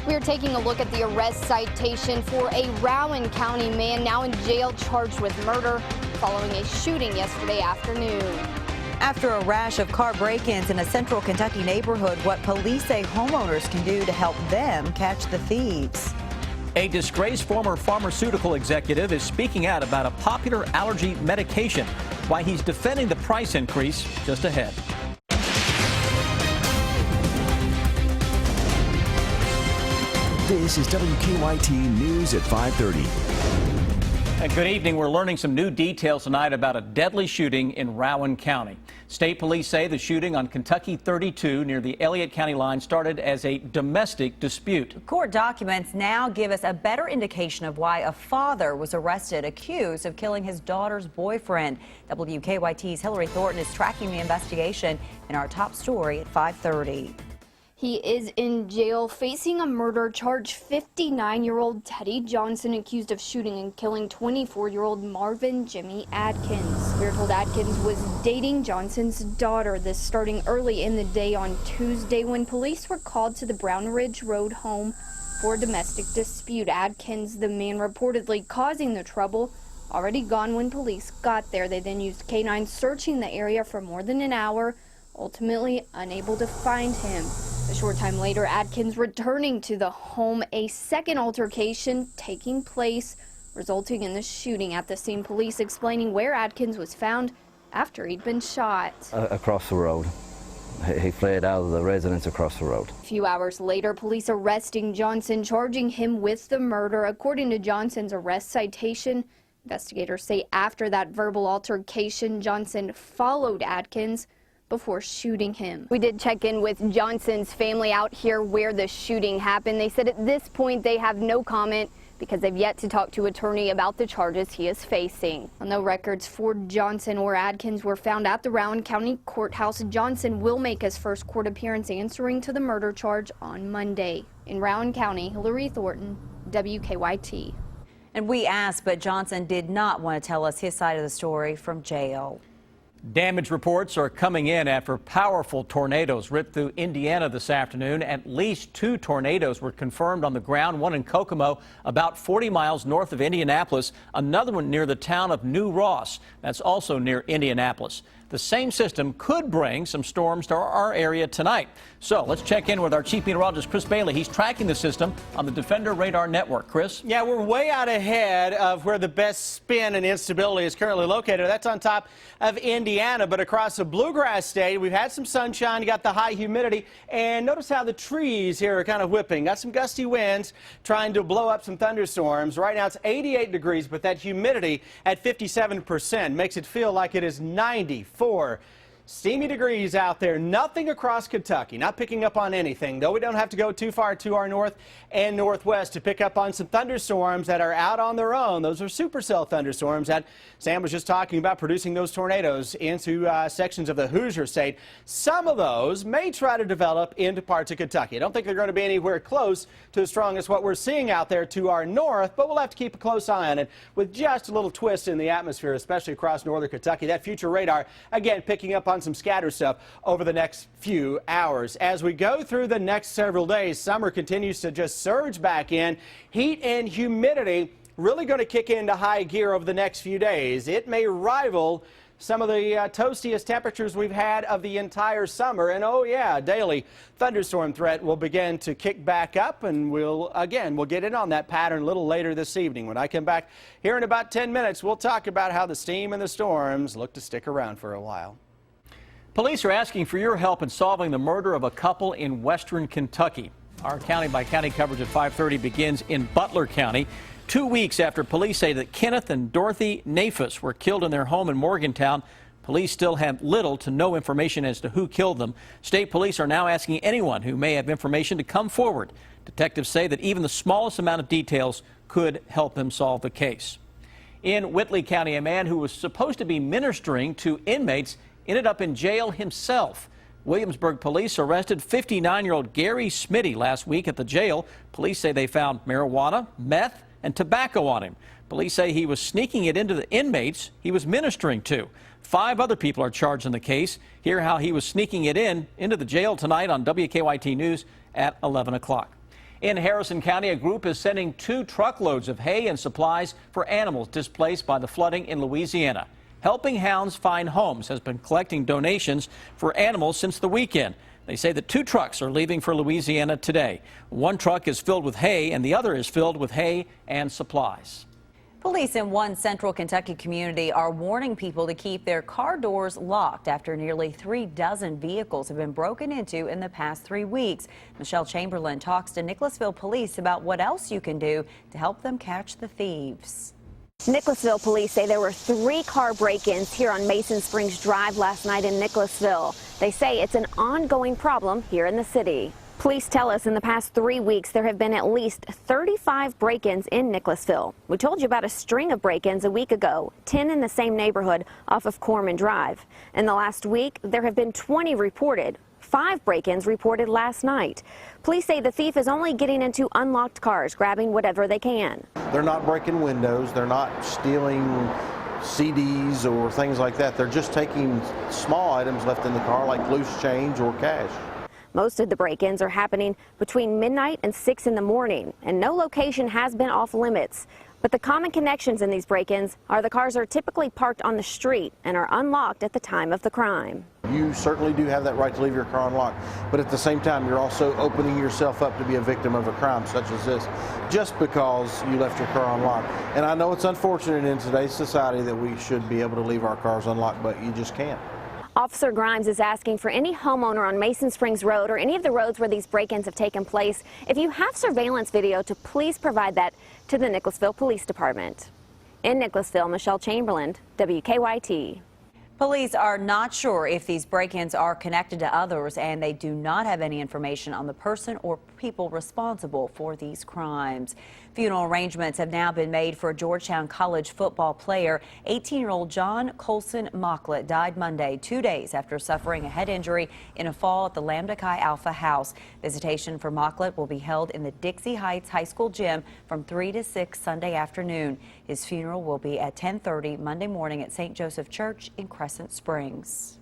We are taking a look at the arrest citation for a Rowan County man now in jail charged with murder following a shooting yesterday afternoon. After a rash of car break-ins in a central Kentucky neighborhood, what police say homeowners can do to help them catch the thieves. A disgraced former pharmaceutical executive is speaking out about a popular allergy medication. Why he's defending the price increase just ahead. This is WKYT News at 5:30. And good evening. We're learning some new details tonight about a deadly shooting in Rowan County. State police say the shooting on Kentucky 32 near the Elliott County line started as a domestic dispute. Court documents now give us a better indication of why a father was arrested accused of killing his daughter's boyfriend. WKYT's Hillary Thornton is tracking the investigation in our top story at 5:30. He is in jail facing a murder charge. 59-year-old Teddy Johnson accused of shooting and killing 24-year-old Marvin Jimmy Adkins. We're told Adkins was dating Johnson's daughter. This starting early in the day on Tuesday when police were called to the Brown Ridge Road home for a domestic dispute. Adkins, the man reportedly causing the trouble, already gone when police got there. They then used canines searching the area for more than an hour, ultimately unable to find him. A short time later, Adkins returning to the home, a second altercation taking place, resulting in the shooting. At the scene, police explaining where Adkins was found after he'd been shot. Across the road. He fled out of the residence across the road. A few hours later, police arresting Johnson, charging him with the murder. According to Johnson's arrest citation, investigators say after that verbal altercation, Johnson followed Adkins before shooting him. We did check in with Johnson's family out here where the shooting happened. They said at this point they have no comment because they've yet to talk to attorney about the charges he is facing. No records for Johnson or Adkins were found at the Rowan County Courthouse. Johnson will make his first court appearance answering to the murder charge on Monday. In Rowan County, Hillary Thornton, WKYT. And we asked, but Johnson did not want to tell us his side of the story from jail. Damage reports are coming in after powerful tornadoes ripped through Indiana this afternoon. At least 2 tornadoes were confirmed on the ground, one in Kokomo, about 40 miles north of Indianapolis, another one near the town of New Ross. That's also near Indianapolis. The same system could bring some storms to our area tonight. So let's check in with our chief meteorologist, Chris Bailey. He's tracking the system on the Defender Radar Network. Chris? Yeah, we're way out ahead of where the best spin and instability is currently located. That's on top of Indiana, but across the Bluegrass State, we've had some sunshine, you got the high humidity, and notice how the trees here are kind of whipping. Got some gusty winds trying to blow up some thunderstorms. Right now it's 88 degrees, but that humidity at 57% makes it feel like it is 94 steamy degrees out there. Nothing across Kentucky, not picking up on anything, though we don't have to go too far to our north and northwest to pick up on some thunderstorms that are out on their own. Those are supercell thunderstorms that Sam was just talking about, producing those tornadoes into sections of the Hoosier State. Some of those may try to develop into parts of Kentucky. I don't think they're going to be anywhere close to as strong as what we're seeing out there to our north, but we'll have to keep a close eye on it with just a little twist in the atmosphere, especially across northern Kentucky. That future radar, again, picking up on some scatter stuff over the next few hours. As we go through the next several days, summer continues to just surge back in. Heat and humidity really going to kick into high gear over the next few days. It may rival some of the toastiest temperatures we've had of the entire summer. And oh yeah, daily thunderstorm threat will begin to kick back up, and we'll get in on that pattern a little later this evening. When I come back here in about 10 minutes, we'll talk about how the steam and the storms look to stick around for a while. Police are asking for your help in solving the murder of a couple in western Kentucky. Our county-by-county coverage at 5:30 begins in Butler County. 2 weeks after police say that Kenneth and Dorothy Nafis were killed in their home in Morgantown, police still have little to no information as to who killed them. State police are now asking anyone who may have information to come forward. Detectives say that even the smallest amount of details could help them solve the case. In Whitley County, a man who was supposed to be ministering to inmates ended up in jail himself. Williamsburg police arrested 59-year-old Gary Smitty last week at the jail. Police say they found marijuana, meth, and tobacco on him. Police say he was sneaking it into the inmates he was ministering to. 5 other people are charged in the case. Hear how he was sneaking it into the jail tonight on WKYT News at 11 o'clock. In Harrison County, a group is sending 2 truckloads of hay and supplies for animals displaced by the flooding in Louisiana. Helping Hounds Find Homes has been collecting donations for animals since the weekend. They say that 2 trucks are leaving for Louisiana today. 1 truck is filled with hay and the other is filled with hay and supplies. Police in one central Kentucky community are warning people to keep their car doors locked after nearly 3 dozen vehicles have been broken into in the past 3 weeks. Michelle Chamberlain talks to Nicholasville police about what else you can do to help them catch the thieves. Nicholasville police say there were 3 car break-ins here on Mason Springs Drive last night in Nicholasville. They say it's an ongoing problem here in the city. Police tell us in the past 3 weeks there have been at least 35 break-ins in Nicholasville. We told you about a string of break-ins a week ago, 10 in the same neighborhood off of Corman Drive. In the last week, there have been 20 reported. 5 break-ins reported last night. Police say the thief is only getting into unlocked cars, grabbing whatever they can. They're not breaking windows. They're not stealing CDs or things like that. They're just taking small items left in the car like loose change or cash. Most of the break-ins are happening between midnight and 6 in the morning, and no location has been off limits. But the common connections in these break-ins are the cars are typically parked on the street and are unlocked at the time of the crime. You certainly do have that right to leave your car unlocked, but at the same time, you're also opening yourself up to be a victim of a crime such as this, just because you left your car unlocked. And I know it's unfortunate in today's society that we should be able to leave our cars unlocked, but you just can't. Officer Grimes is asking for any homeowner on Mason Springs Road or any of the roads where these break-ins have taken place, if you have surveillance video, to please provide that to the Nicholasville Police Department. In Nicholasville, Michelle Chamberlain, WKYT. Police are not sure if these break-ins are connected to others, and they do not have any information on the person or people responsible for these crimes. Funeral arrangements have now been made for Georgetown College football player. 18-year-old John Colson Mocklet died Monday, 2 days after suffering a head injury in a fall at the Lambda Chi Alpha house. Visitation for Mocklet will be held in the Dixie Heights High School gym from 3 to 6 Sunday afternoon. His funeral will be at 10:30 Monday morning at St. Joseph Church in Crescent Springs.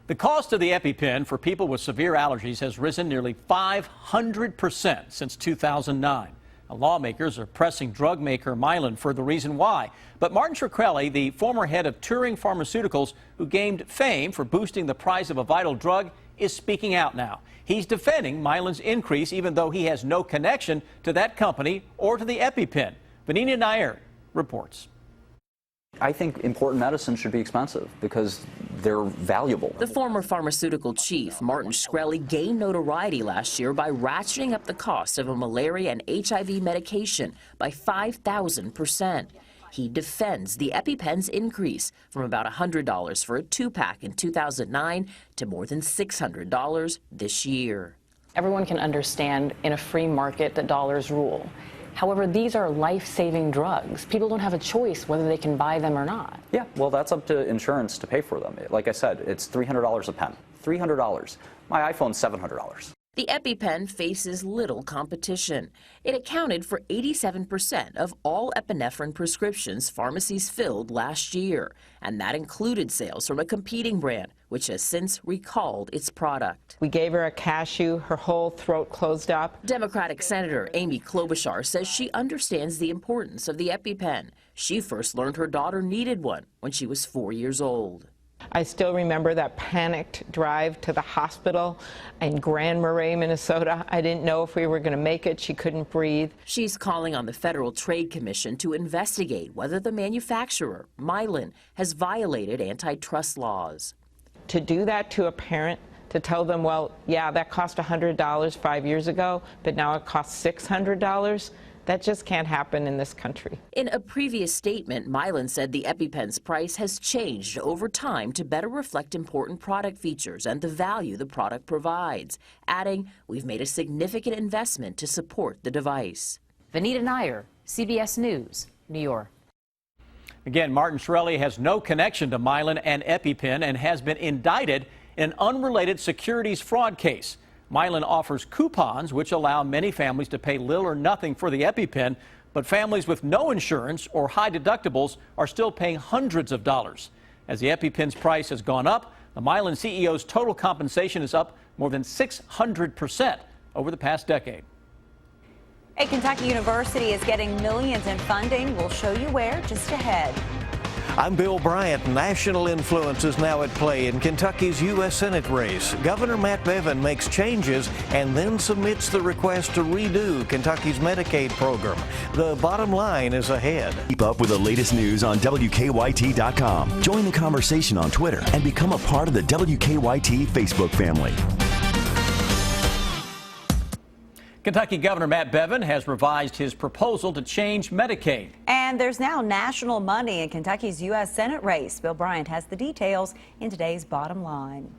The cost of the EpiPen for people with severe allergies has risen nearly 500% since 2009. Now, lawmakers are pressing drug maker Mylan for the reason why. But Martin Shkreli, the former head of Turing Pharmaceuticals, who gained fame for boosting the price of a vital drug, is speaking out now. He's defending Mylan's increase, even though he has no connection to that company or to the EpiPen. Vanina Nair reports. I think important medicine should be expensive because they're valuable. The former pharmaceutical chief, Martin Shkreli, gained notoriety last year by ratcheting up the cost of a malaria and HIV medication by 5,000%. He defends the EpiPen's increase from about $100 for a 2-pack in 2009 to more than $600 this year. Everyone can understand in a free market that dollars rule. However, these are life-saving drugs. People don't have a choice whether they can buy them or not. Yeah, well, that's up to insurance to pay for them. Like I said, it's $300 a pen. $300. My iPhone's $700. The EpiPen faces little competition. It accounted for 87% of all epinephrine prescriptions pharmacies filled last year, and that included sales from a competing brand, which has since recalled its product. We gave her a cashew, her whole throat closed up. Democratic Senator Amy Klobuchar says she understands the importance of the EpiPen. She first learned her daughter needed one when she was 4 years old. I still remember that panicked drive to the hospital in Grand Marais, Minnesota. I didn't know if we were going to make it. She couldn't breathe. She's calling on the Federal Trade Commission to investigate whether the manufacturer, Mylan, has violated antitrust laws. To do that to a parent, to tell them, well, yeah, that cost $100 5 years ago, but now it costs $600, that just can't happen in this country. In a previous statement, Mylan said the EpiPen's price has changed over time to better reflect important product features and the value the product provides, adding, "We've made a significant investment to support the device." Vanita Nair, CBS News, New York. Again, Martin Shkreli has no connection to Mylan and EpiPen and has been indicted in an unrelated securities fraud case. Mylan offers coupons which allow many families to pay little or nothing for the EpiPen, but families with no insurance or high deductibles are still paying hundreds of dollars. As the EpiPen's price has gone up, the Mylan CEO's total compensation is up more than 600% over the past decade. A Kentucky university is getting millions in funding. We'll show you where just ahead. I'm Bill Bryant. National influence is now at play in Kentucky's U.S. Senate race. Governor Matt Bevin makes changes and then submits the request to redo Kentucky's Medicaid program. The bottom line is ahead. Keep up with the latest news on WKYT.com. Join the conversation on Twitter and become a part of the WKYT Facebook family. Kentucky Governor Matt Bevin has revised his proposal to change Medicaid. And there's now national money in Kentucky's U.S. Senate race. Bill Bryant has the details in today's Bottom Line.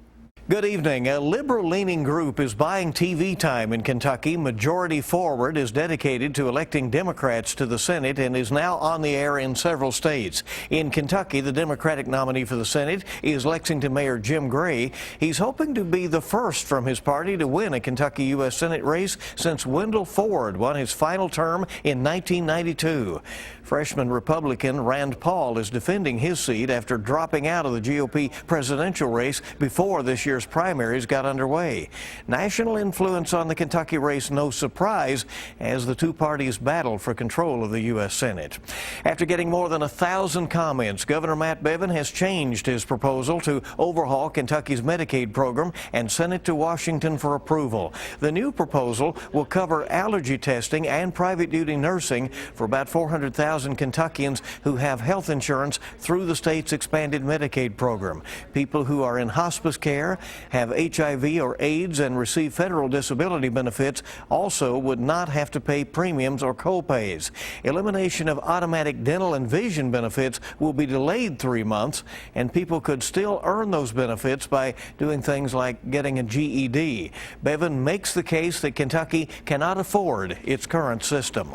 Good evening. A liberal-leaning group is buying TV time in Kentucky. Majority Forward is dedicated to electing Democrats to the Senate and is now on the air in several states. In Kentucky, the Democratic nominee for the Senate is Lexington Mayor Jim Gray. He's hoping to be the first from his party to win a Kentucky U.S. Senate race since Wendell Ford won his final term in 1992. Freshman Republican Rand Paul is defending his seat after dropping out of the GOP presidential race before this year's primaries got underway. National influence on the Kentucky race no surprise as the two parties battle for control of the U.S. Senate. After getting more than 1,000 comments, Governor Matt Bevin has changed his proposal to overhaul Kentucky's Medicaid program and send it to Washington for approval. The new proposal will cover allergy testing and private duty nursing for about 400,000 Kentuckians who have health insurance through the state's expanded Medicaid program. People who are in hospice care, have HIV or AIDS, and receive federal disability benefits also would not have to pay premiums or co-pays. Elimination of automatic dental and vision benefits will be delayed 3 months, and people could still earn those benefits by doing things like getting a GED. Bevin makes the case that Kentucky cannot afford its current system.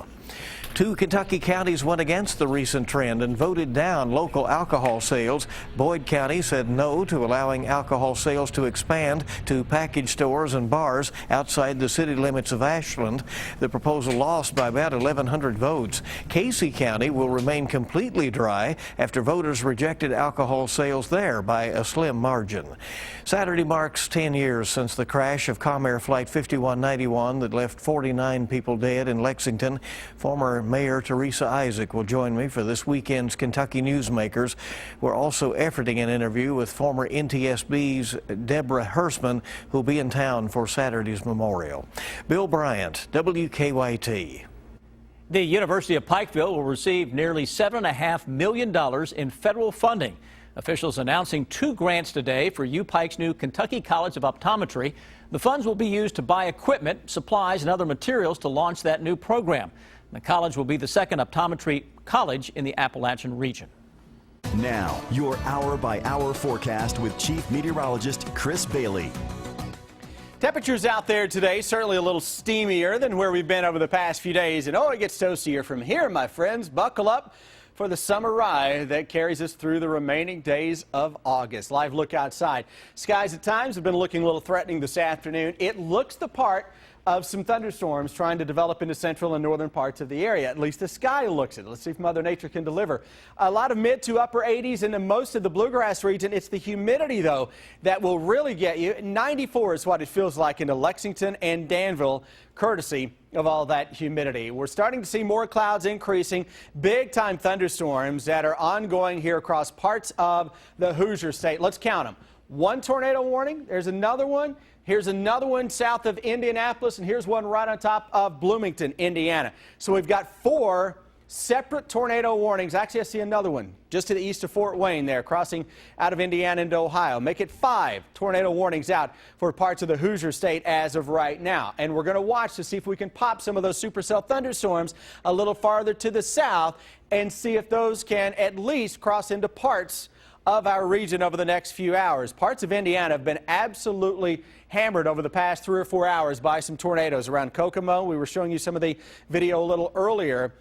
2 Kentucky counties went against the recent trend and voted down local alcohol sales. Boyd County said no to allowing alcohol sales to expand to package stores and bars outside the city limits of Ashland. The proposal lost by about 1,100 votes. Casey County will remain completely dry after voters rejected alcohol sales there by a slim margin. Saturday marks 10 years since the crash of Comair Flight 5191 that left 49 people dead in Lexington. Former Mayor Teresa Isaac will join me for this weekend's Kentucky Newsmakers. We're also efforting an interview with former NTSB's Deborah Hersman, who'll be in town for Saturday's memorial. Bill Bryant, WKYT. The University of Pikeville will receive nearly $7.5 million in federal funding. Officials announcing 2 grants today for UPike's new Kentucky College of Optometry. The funds will be used to buy equipment, supplies, and other materials to launch that new program. The college will be the second optometry college in the Appalachian region. Now, your hour-by-hour forecast with Chief Meteorologist Chris Bailey. Temperatures out there today certainly a little steamier than where we've been over the past few days. And it gets toastier from here, my friends. Buckle up for the summer ride that carries us through the remaining days of August. Live look outside. Skies at times have been looking a little threatening this afternoon. It looks the part of some thunderstorms trying to develop into central and northern parts of the area. At least the sky looks it. Let's see if Mother Nature can deliver. A lot of mid to upper 80s in most of the bluegrass region. It's the humidity, though, that will really get you. 94 is what it feels like into Lexington and Danville, courtesy of all that humidity. We're starting to see more clouds increasing, big-time thunderstorms that are ongoing here across parts of the Hoosier State. Let's count them. 1 tornado warning. There's another one. Here's another one south of Indianapolis, and here's one right on top of Bloomington, Indiana. So we've got 4 separate tornado warnings. Actually, I see another one just to the east of Fort Wayne there, crossing out of Indiana into Ohio. Make it 5 tornado warnings out for parts of the Hoosier State as of right now. And we're going to watch to see if we can pop some of those supercell thunderstorms a little farther to the south and see if those can at least cross into parts of our region over the next few hours. Parts of Indiana have been absolutely hammered over the past 3 or 4 hours by some tornadoes around Kokomo. We were showing you some of the video a little earlier.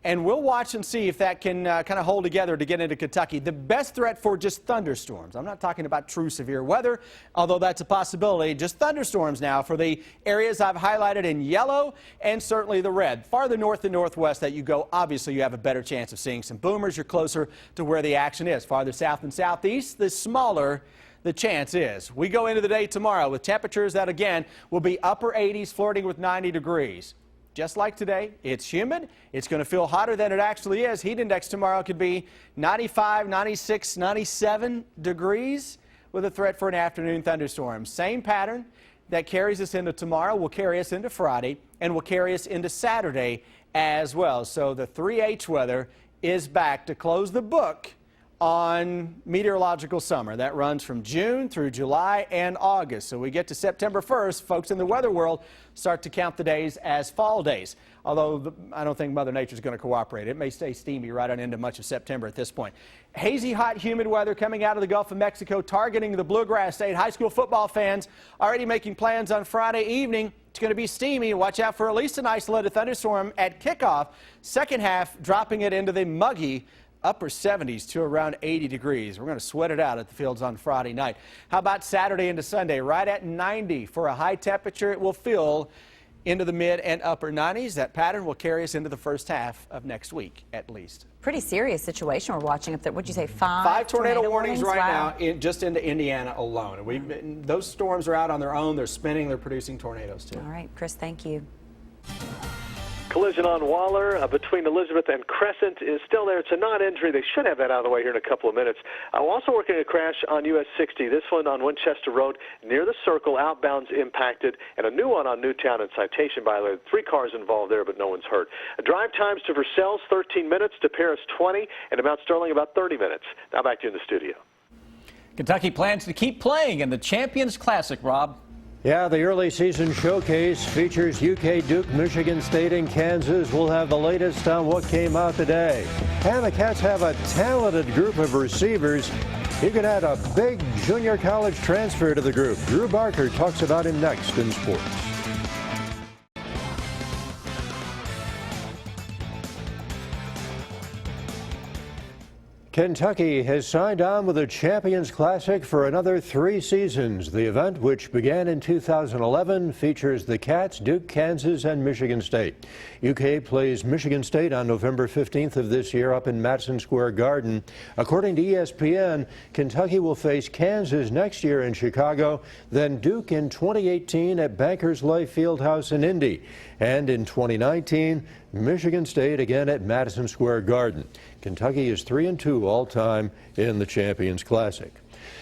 And we'll watch and see if that can kind of hold together to get into Kentucky. The best threat for just thunderstorms. I'm not talking about true severe weather, although that's a possibility. Just thunderstorms now for the areas I've highlighted in yellow and certainly the red. Farther north and northwest that you go, obviously you have a better chance of seeing some boomers. You're closer to where the action is. Farther south and southeast, the smaller the chance is. We go into the day tomorrow with temperatures that, again, will be upper 80s, flirting with 90 degrees. just like today. It's humid. It's going to feel hotter than it actually is. Heat index tomorrow could be 95, 96, 97 degrees with a threat for an afternoon thunderstorm. Same pattern that carries us into tomorrow will carry us into Friday and will carry us into Saturday as well. So the 3H weather is back to close the book on meteorological summer. That runs from June through July and August. So we get to September 1st, folks in the weather world start to count the days as fall days. Although I don't think Mother Nature's going to cooperate. It may stay steamy right on into much of September at this point. Hazy, hot, humid weather coming out of the Gulf of Mexico, targeting the Bluegrass State. High school football fans already making plans on Friday evening. It's going to be steamy. Watch out for at least an isolated thunderstorm at kickoff. Second half, dropping it into the muggy upper 70s to around 80 degrees. We're going to sweat it out at the fields on Friday night. How about Saturday into Sunday? Right at 90 for a high temperature. It will feel into the mid and upper 90s. That pattern will carry us into the first half of next week at least. Pretty serious situation we're watching up there. What'd you say, five tornado warnings right wow. now just into Indiana alone. Those storms are out on their own. They're spinning. They're producing tornadoes too. All right, Chris, thank you. Collision on Waller between Elizabeth and Crescent is still there. It's a non-injury. They should have that out of the way here in a couple of minutes. We're also working a crash on US 60. This one on Winchester Road near the Circle, outbounds impacted, and a new one on Newtown and Citation. By the way, 3 cars involved there, but no one's hurt. Drive times to Versailles 13 minutes, to Paris 20, and to Mount Sterling about 30 minutes. Now back to you in the studio. Kentucky plans to keep playing in the Champions Classic, Rob. Yeah, the early season showcase features UK, Duke, Michigan State, and Kansas. We'll have the latest on what came out today. And the Cats have a talented group of receivers. You can add a big junior college transfer to the group. Drew Barker talks about him next in sports. Kentucky has signed on with the Champions Classic for another 3 seasons. The event, which began in 2011, features the Cats, Duke, Kansas, and Michigan State. UK plays Michigan State on November 15th of this year up in Madison Square Garden. According to ESPN, Kentucky will face Kansas next year in Chicago, then Duke in 2018 at Bankers Life Fieldhouse in Indy. And in 2019, Michigan State again at Madison Square Garden. Kentucky is 3-2 all-time in the Champions Classic.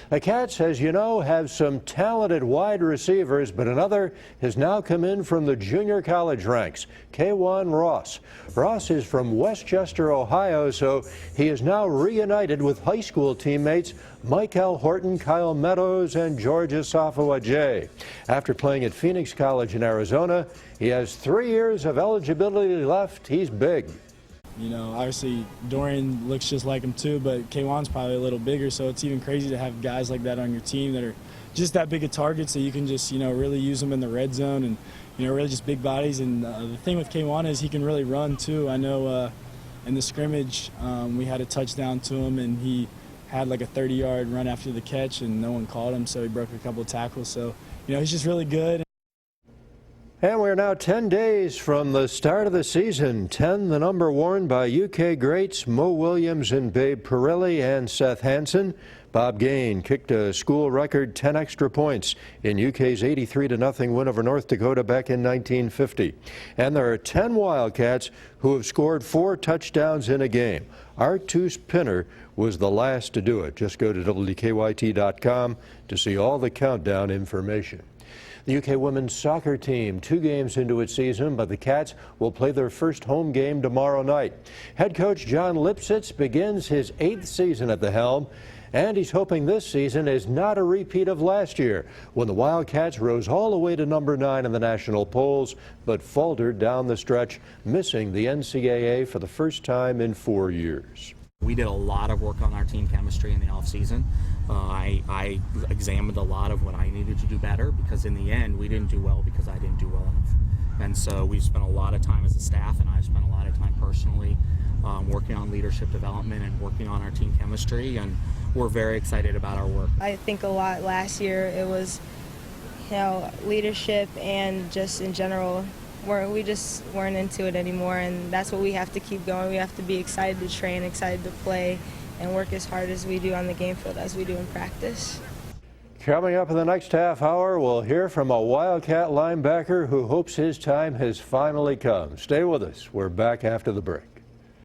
The Cats, as you know, have some talented wide receivers, but another has now come in from the junior college ranks, K'Wan Ross. Ross is from Westchester, Ohio, so he is now reunited with high school teammates Mike L. Horton, Kyle Meadows, and George Asafa-Wajay. After playing at Phoenix College in Arizona, he has 3 years of eligibility left. He's big. You know, obviously Dorian looks just like him too, but K'Wan's probably a little bigger, so it's even crazy to have guys like that on your team that are just that big of targets that you can just, you know, really use them in the red zone and, you know, really just big bodies. And the thing with K'Wan is he can really run too. I know in the scrimmage we had a touchdown to him, and he had like a 30-yard run after the catch, and no one called him, so he broke a couple of tackles. So, you know, he's just really good. And we're now 10 days from the start of the season. 10, the number worn by UK greats Mo Williams and Babe Parilli and Seth Hansen. Bob Gain kicked a school record 10 extra points in UK's 83-0 win over North Dakota back in 1950. And there are 10 Wildcats who have scored 4 touchdowns in a game. Artus Pinner was the last to do it. Just go to WKYT.com to see all the countdown information. The UK women's soccer team 2 games into its season, but the Cats will play their first home game tomorrow night. Head coach John Lipsitz begins his 8th season at the helm, and he's hoping this season is not a repeat of last year, when the Wildcats rose all the way to number 9 in the national polls, but faltered down the stretch, missing the NCAA for the first time in 4 years. We did a lot of work on our team chemistry in the offseason. I examined a lot of what I needed to do better, because in the end we didn't do well because I didn't do well enough. And so we've spent a lot of time as a staff, and I've spent a lot of time personally working on leadership development and working on our team chemistry, and we're very excited about our work. I think a lot last year it was, you know, leadership and just in general we just weren't into it anymore, and that's what we have to keep going. We have to be excited to train, excited to play, and work as hard as we do on the game field as we do in practice. Coming up in the next half hour, we'll hear from a Wildcat linebacker who hopes his time has finally come. Stay with us. We're back after the break.